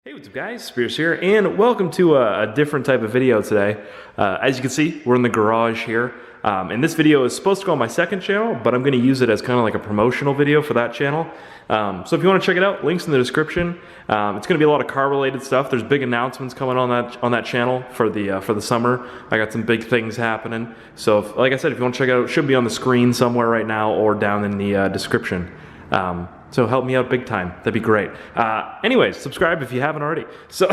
Hey, what's up guys, Spears here, and welcome to a different type of video today. As you can see, we're in the garage here, and this video is supposed to go on my second channel, but I'm going to use it as kind of like a promotional video for that channel. So if you want to check it out, links in the description. It's going to be a lot of car related stuff. There's big announcements coming on that channel for the summer. I got some big things happening. So like I said, if you want to check it out, it should be on the screen somewhere right now or down in the description. So help me out big time. That'd be great. Anyways, subscribe if you haven't already. So,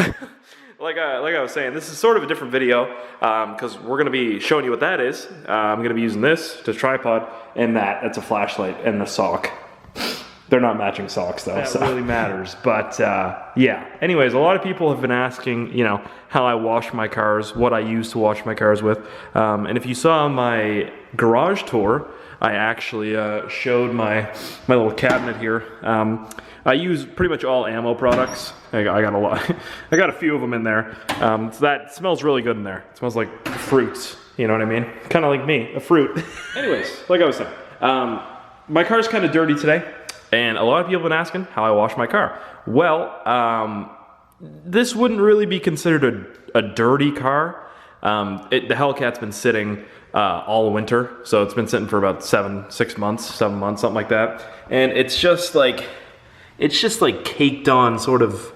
like I was saying, this is sort of a different video because we're going to be showing you what that is. I'm going to be using this to tripod, and that's a flashlight and the sock. They're not matching socks though. That really matters. But yeah. Anyways, a lot of people have been asking, you know, how I wash my cars, what I use to wash my cars with. And if you saw my garage tour, I actually showed my little cabinet here. I use pretty much all ammo products. I got a lot. I got a few of them in there. So that smells really good in there. It smells like fruits. You know what I mean? Kind of like me, a fruit. Anyways, like I was saying, my car's kind of dirty today, and a lot of people have been asking how I wash my car. Well, this wouldn't really be considered a dirty car. The Hellcat's been sitting all winter, so it's been sitting for about 7 months, something like that. And it's just like caked on, sort of.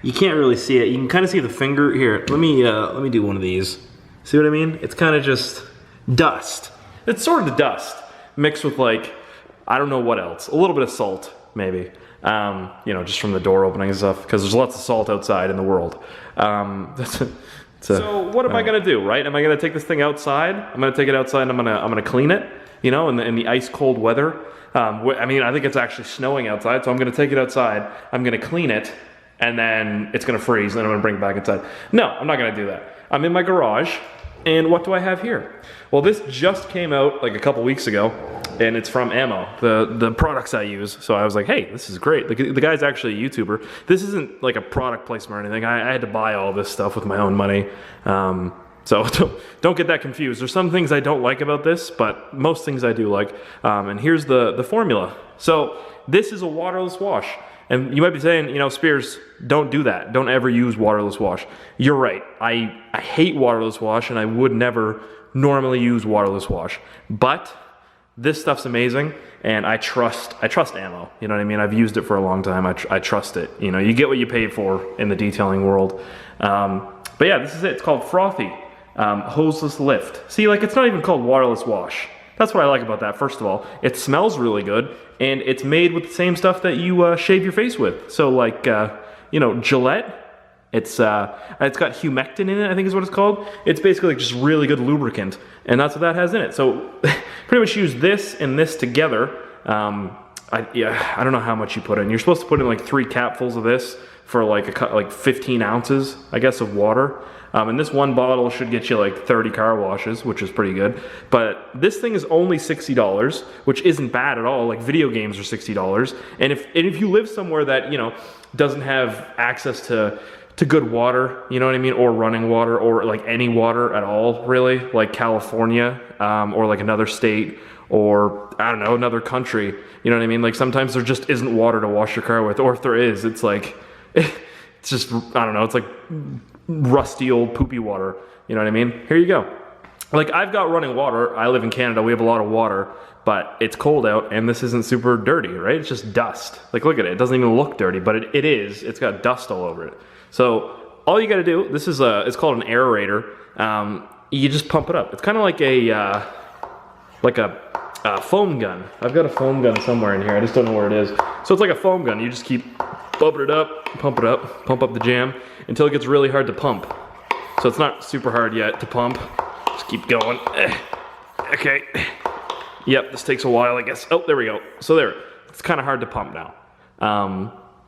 You can't really see it. You can kind of see the finger here. Let me do one of these. See what I mean? It's kind of just dust. It's sort of the dust mixed with, like, I don't know what else. A little bit of salt, maybe. You know, just from the door opening and stuff, because there's lots of salt outside in the world. So what am I gonna do, right? Am I gonna take this thing outside? I'm gonna take it outside and I'm gonna clean it, you know, in the ice cold weather. I mean, I think it's actually snowing outside, so I'm gonna take it outside, I'm gonna clean it, and then it's gonna freeze, and then I'm gonna bring it back inside. No, I'm not gonna do that. I'm in my garage, and what do I have here? Well, this just came out like a couple weeks ago, and it's from Ammo, the products I use. So I was like, hey, this is great. The guy's actually a YouTuber. This isn't like a product placement or anything. I had to buy all this stuff with my own money. So don't get that confused. There's some things I don't like about this, but most things I do like. And here's the formula. So this is a waterless wash. And you might be saying, you know, Spears, don't do that. Don't ever use waterless wash. You're right. I hate waterless wash, and I would never normally use waterless wash. But this stuff's amazing, and I trust Ammo. You know what I mean? I've used it for a long time. I trust it. You know, you get what you pay for in the detailing world. But yeah, this is it. It's called Frothy Hoseless Lift. See, like, it's not even called waterless wash. That's what I like about that, first of all. It smells really good, and it's made with the same stuff that you shave your face with. So, like, you know, Gillette, it's got humectant in it, I think is what it's called. It's basically just really good lubricant, and that's what that has in it. So, pretty much use this and this together. I don't know how much you put in. You're supposed to put in like 3 capfuls of this for like 15 ounces, I guess, of water. And this one bottle should get you like 30 car washes, which is pretty good. But this thing is only $60, which isn't bad at all. Like, video games are $60. And if you live somewhere that, you know, doesn't have access to good water, you know what I mean, or running water, or like any water at all, really, like California, or like another state, or I don't know, another country, you know what I mean? Like, sometimes there just isn't water to wash your car with, or if there is, it's like, it's just, I don't know, it's like rusty old poopy water, you know what I mean? Here you go. Like, I've got running water. I live in Canada, we have a lot of water, but it's cold out, and this isn't super dirty, right? It's just dust. Like, look at it, it doesn't even look dirty, but it is. It's got dust all over it. So all you gotta do, this is it's called an aerator. You just pump it up. It's kind of like a foam gun. I've got a foam gun somewhere in here. I just don't know where it is. So it's like a foam gun. You just keep bumping it up, pump up the jam until it gets really hard to pump. So it's not super hard yet to pump. Just keep going. Okay. Yep, this takes a while, I guess. Oh, there we go. So there, it's kind of hard to pump now.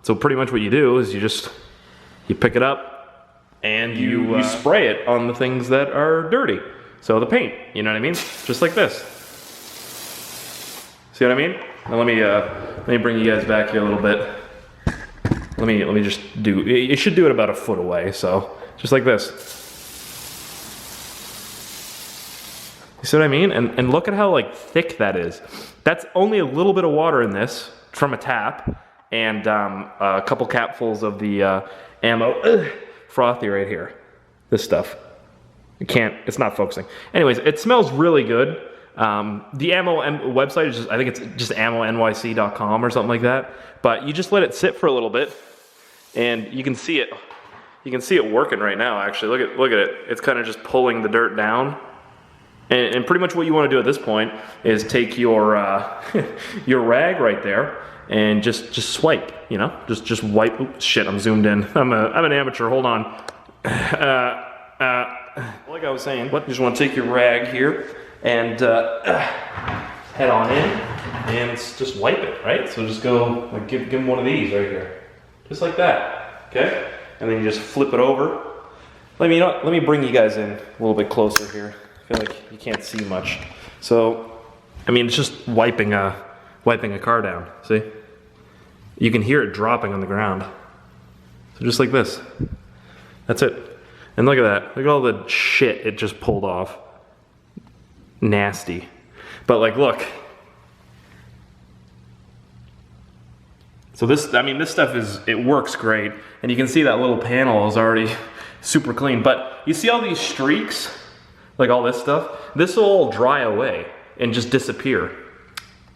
So pretty much what you do is you pick it up and you spray it on the things that are dirty. So the paint, you know what I mean? Just like this. See what I mean? Now let me bring you guys back here a little bit. Let me just do, you should do it about a foot away, so just like this. You see what I mean? And look at how, like, thick that is. That's only a little bit of water in this from a tap, and a couple capfuls of the ammo frothy right here. This stuff. It's not focusing. Anyways, it smells really good. The ammo website is just, I think it's just ammonyc.com or something like that. But you just let it sit for a little bit, and you can see it. You can see it working right now. Actually, look at it. It's kind of just pulling the dirt down. And pretty much what you want to do at this point is take your your rag right there and just swipe. You know, just wipe. Oops, shit, I'm zoomed in. I'm an amateur. Hold on. Like I was saying, you just want to take your rag here and head on in and just wipe it, right? So just go, like, give him one of these right here. Just like that, okay? And then you just flip it over. Let me bring you guys in a little bit closer here. I feel like you can't see much. So, I mean, it's just wiping a car down, see? You can hear it dropping on the ground. So just like this. That's it. And look at that. Look at all the shit it just pulled off. Nasty. But like, look. So this stuff it works great. And you can see that little panel is already super clean. But you see all these streaks? Like all this stuff? This will all dry away and just disappear.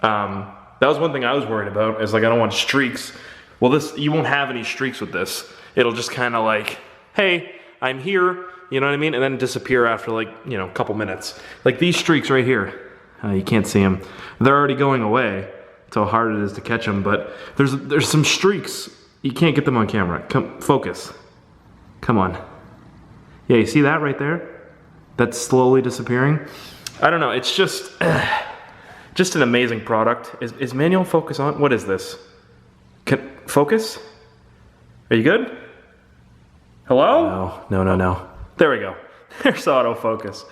That was one thing I was worried about, is like, I don't want streaks. Well, you won't have any streaks with this. It'll just kind of like, hey, I'm here, you know what I mean? And then disappear after, like, you know, a couple minutes. Like these streaks right here, you can't see them. They're already going away. That's how hard it is to catch them, but there's some streaks. You can't get them on camera. Come, focus. Come on. Yeah, you see that right there? That's slowly disappearing. I don't know, it's just an amazing product. Is manual focus on? What is this? Focus? Are you good? Hello? No. There we go. There's autofocus.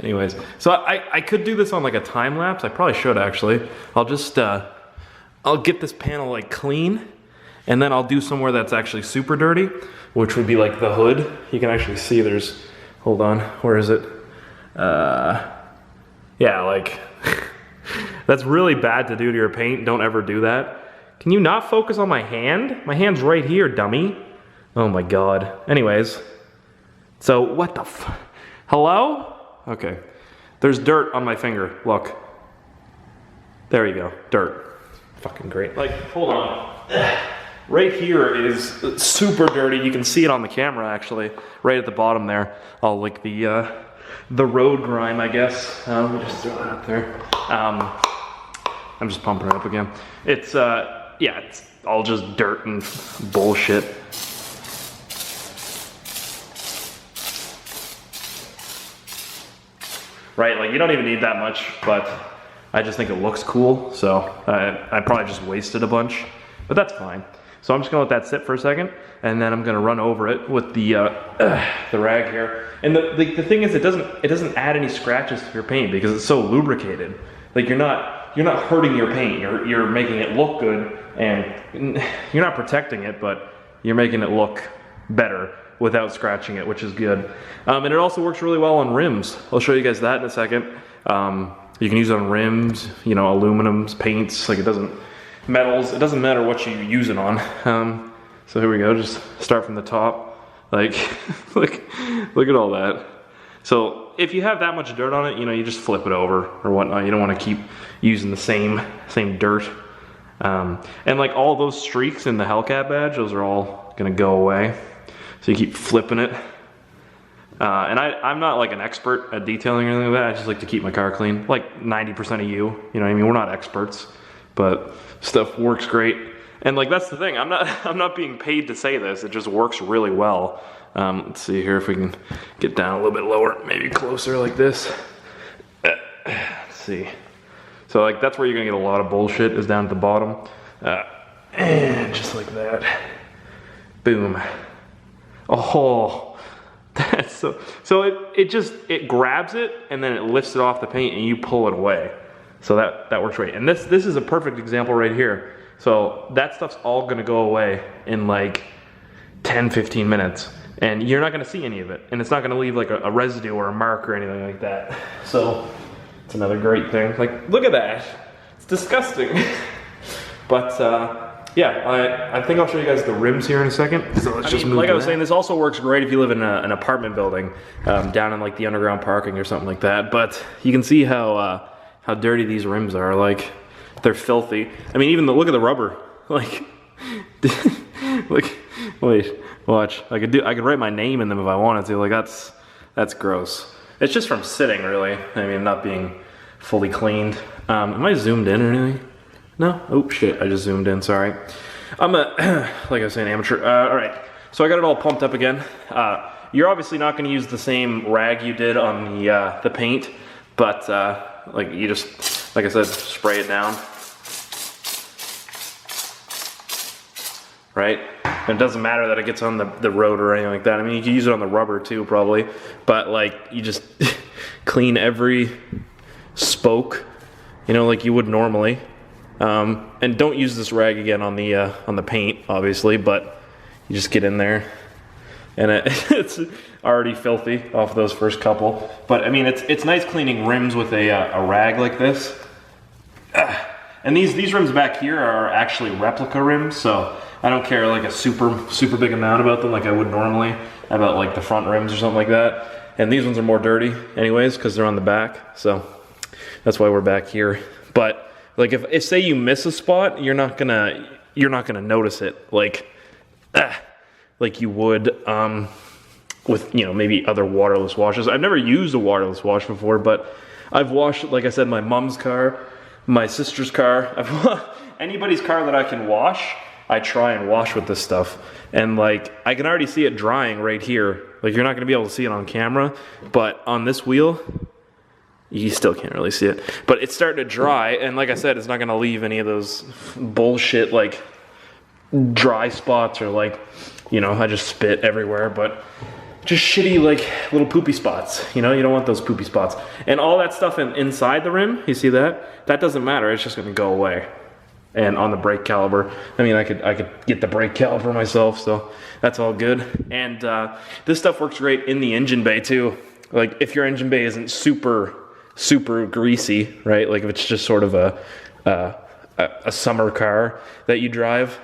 Anyways, so I could do this on like a time lapse. I probably should actually. I'll just, I'll get this panel like clean, and then I'll do somewhere that's actually super dirty, which would be like the hood. You can actually see there's, hold on, where is it? Yeah, like, that's really bad to do to your paint. Don't ever do that. Can you not focus on my hand? My hand's right here, dummy. Oh my God. Anyways, so what the hello? Okay. There's dirt on my finger, look. There you go, dirt. Fucking great. Like, hold on. Right here is super dirty. You can see it on the camera actually, right at the bottom there. All like the road grime, I guess. Let me just throw that up there. I'm just pumping it up again. It's, yeah, it's all just dirt and bullshit. Right, like you don't even need that much, but I just think it looks cool, so I probably just wasted a bunch, but that's fine. So I'm just gonna let that sit for a second, and then I'm gonna run over it with the rag here. And the thing is, it doesn't add any scratches to your paint because it's so lubricated. Like you're not hurting your paint. You're making it look good, and you're not protecting it, but you're making it look better without scratching it, which is good. And it also works really well on rims. I'll show you guys that in a second. You can use it on rims, you know, aluminums, paints, like metals, it doesn't matter what you use it on. So here we go, just start from the top. Like, look at all that. So if you have that much dirt on it, you know, you just flip it over or whatnot. You don't want to keep using the same dirt. And like all those streaks in the Hellcat badge, those are all gonna go away. So you keep flipping it. And I'm not like an expert at detailing or anything like that. I just like to keep my car clean. Like 90% of you know what I mean? We're not experts, but stuff works great. And like, that's the thing. I'm not being paid to say this. It just works really well. Let's see here if we can get down a little bit lower, maybe closer like this. Let's see. So like, that's where you're gonna get a lot of bullshit, is down at the bottom. And just like that. Boom. Oh, that's so it grabs it and then it lifts it off the paint and you pull it away. So that works great. And this is a perfect example right here. So that stuff's all gonna go away in like 10-15 minutes, and you're not gonna see any of it, and it's not gonna leave like a residue or a mark or anything like that. So it's another great thing. Like, look at that. It's disgusting. But yeah, I think I'll show you guys the rims here in a second. So let's just move. Like I was saying, this also works great if you live in an apartment building down in like the underground parking or something like that. But you can see how dirty these rims are. Like, they're filthy. I mean, even look at the rubber. Like, look, wait, watch. I could write my name in them if I wanted to. Like, that's gross. It's just from sitting, really. I mean, not being fully cleaned. Am I zoomed in or anything? No? Oh shit, I just zoomed in, sorry. I'm like I was saying, amateur. All right, so I got it all pumped up again. You're obviously not gonna use the same rag you did on the paint, but like you just, like I said, spray it down. Right? And it doesn't matter that it gets on the road or anything like that. I mean, you can use it on the rubber too, probably. But like, you just clean every spoke, you know, like you would normally. And don't use this rag again on the paint, obviously, but you just get in there and it's already filthy off those first couple. But I mean, it's nice cleaning rims with a rag like this. And these rims back here are actually replica rims, so I don't care like a super big amount about them like I would normally about like the front rims or something like that. And these ones are more dirty anyways because they're on the back, so that's why we're back here. But like if say you miss a spot, you're not gonna notice it like you would with, you know, maybe other waterless washes. I've never used a waterless wash before, but I've washed, like I said, my mom's car, my sister's car, anybody's car that I can wash, I try and wash with this stuff. And like, I can already see it drying right here. Like, you're not gonna be able to see it on camera, but on this wheel, you still can't really see it. But it's starting to dry, and like I said, it's not gonna leave any of those bullshit like dry spots or like, you know, I just spit everywhere, but just shitty like little poopy spots. You know, you don't want those poopy spots. And all that stuff inside the rim, you see that? That doesn't matter, it's just gonna go away. And on the brake caliper, I mean, I could get the brake caliper myself, so that's all good. And this stuff works great in the engine bay too. Like if your engine bay isn't super greasy, right? Like if it's just sort of a summer car that you drive,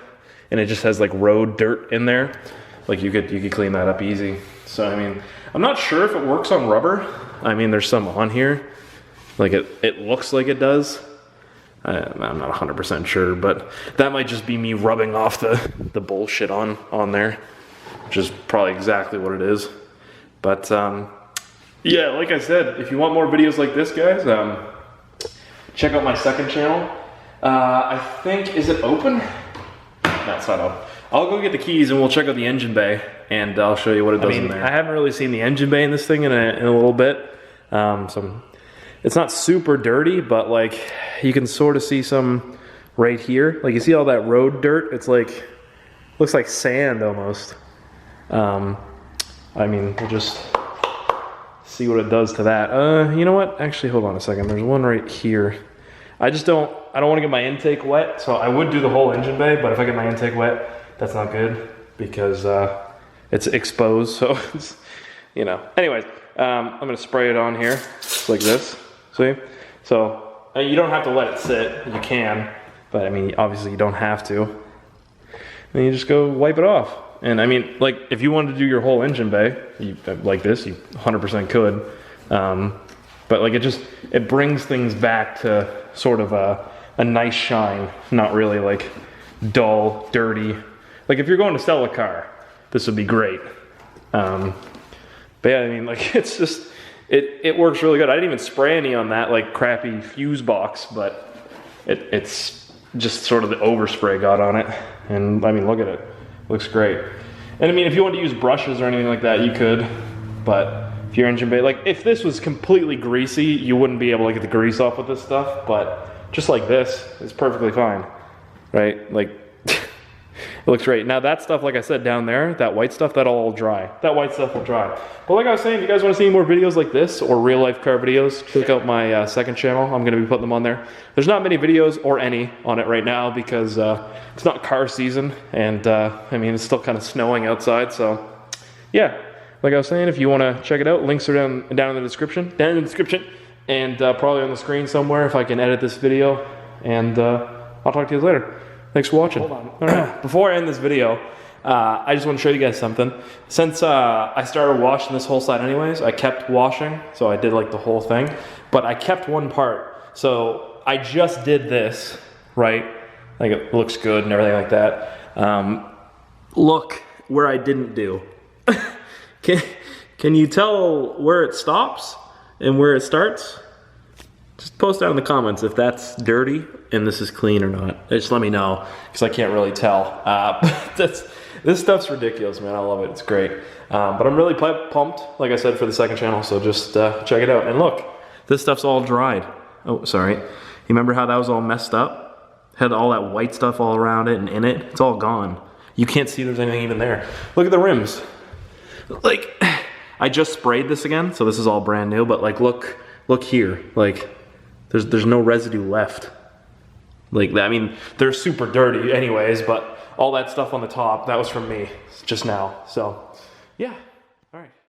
and it just has like road dirt in there, like you could clean that up easy. So I mean, I'm not sure if it works on rubber. I mean, there's some on here, like it looks like it does. I'm not 100% sure, but that might just be me rubbing off the bullshit on there, which is probably exactly what it is. But yeah, like I said, if you want more videos like this, guys, check out my second channel. I think, is it open? No, it's not open. I'll go get the keys and we'll check out the engine bay, and I'll show you what it does in there. I haven't really seen the engine bay in this thing in a little bit. So it's not super dirty, but like you can sort of see some right here. Like you see all that road dirt? It's like, looks like sand almost. I mean, we'll just see what it does to that. You know what? Actually, hold on a second. There's one right here. I don't want to get my intake wet, so I would do the whole engine bay, but if I get my intake wet, that's not good because it's exposed, so it's, you know. Anyways, I'm gonna spray it on here, just like this, see? So you don't have to let it sit, you can, but I mean, obviously you don't have to. Then you just go wipe it off. And I mean, like, if you wanted to do your whole engine bay, like this, you 100% could. But like, it brings things back to sort of a nice shine, not really like dull, dirty. Like if you're going to sell a car, this would be great. But yeah, I mean, like it's just, it works really good. I didn't even spray any on that like crappy fuse box, but it's just sort of the overspray got on it. And I mean, look at it, looks great. And I mean, if you want to use brushes or anything like that, you could, but if your engine bay, like if this was completely greasy, you wouldn't be able to get the grease off with this stuff, but just like this, it's perfectly fine, right? Like, it looks great. Now that stuff, like I said, down there, that white stuff, that'll all dry. That white stuff will dry. But like I was saying, if you guys want to see more videos like this or real life car videos, check out my second channel. I'm going to be putting them on there. There's not many videos or any on it right now because it's not car season, and I mean, it's still kind of snowing outside. So yeah, like I was saying, if you want to check it out, links are down in the description. And probably on the screen somewhere if I can edit this video. And I'll talk to you later. Thanks for watching. Hold on. All right. Before I end this video, I just want to show you guys something. Since I started washing this whole side anyways, I kept washing, so I did like the whole thing, but I kept one part. So I just did this, right? Like it looks good and everything like that. Look where I didn't do. Can you tell where it stops and where it starts? Just post down in the comments if that's dirty and this is clean or not. Just let me know, because I can't really tell. This stuff's ridiculous, man. I love it. It's great. But I'm really pumped, like I said, for the second channel, so just check it out. And look, this stuff's all dried. Oh, sorry. You remember how that was all messed up? Had all that white stuff all around it and in it? It's all gone. You can't see there's anything even there. Look at the rims. Like, I just sprayed this again, so this is all brand new, but like, look here. Like, there's no residue left. Like, I mean, they're super dirty anyways, but all that stuff on the top, that was from me just now. So, yeah. All right.